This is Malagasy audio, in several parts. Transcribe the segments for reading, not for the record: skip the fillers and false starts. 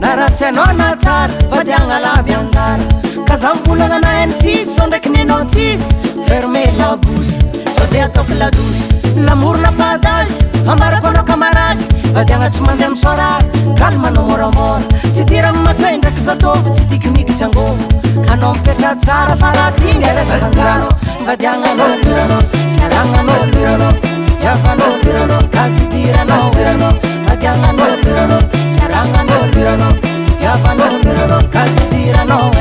Naratsyanona tsara vadiagna laby anjara ka za mivolagna na eny fisy so ndraiky nenao tsisy ferme la bouche so de ataoko la douce lamorona padage ambarako anao kamarady vadiagna tsy mandeha misoarary kalmanao moramora tsy tiramy matoe ndraiky zatovy tsy tikiniky tsy angovo ka anao mipetra tsara fa raha tigny aresakanao vadiagnanao stiranao fiaragnanao stiranao fitiavanao stiranao kazidiranao stiranao vadiagnanao stiranao fiaragnanao stiranao fitiavanao stiranao kazidiranao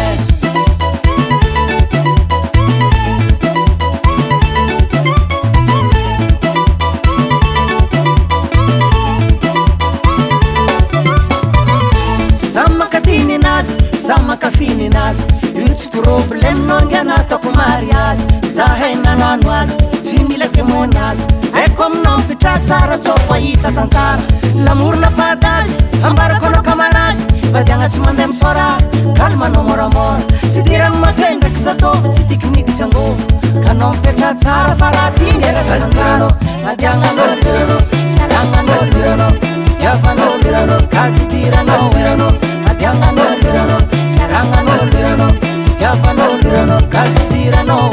Samakafini nazy io tsy problème nangana ataoko mariage za hay nagnano azy tsy mila témoin azy aiko aminao mipitra tsara tsao fahita tantara lamorona padazy ambarako anao kamarady vadiagna tsy mandeha misoarary kalmanao moramora tsy diragny matoe ndraiky zatovy tsy tikiniky tsy angovo ka anao mipitra tsara fa raha tigny erasantiranao vadiagnanao stiranao fiaragnanao stiranao fitiavanao stiranao kazidiranao stiranao vadiagnanao stiranao fiaragnanao stiranao fitiavanao stiranao kazidiranao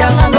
Rangano,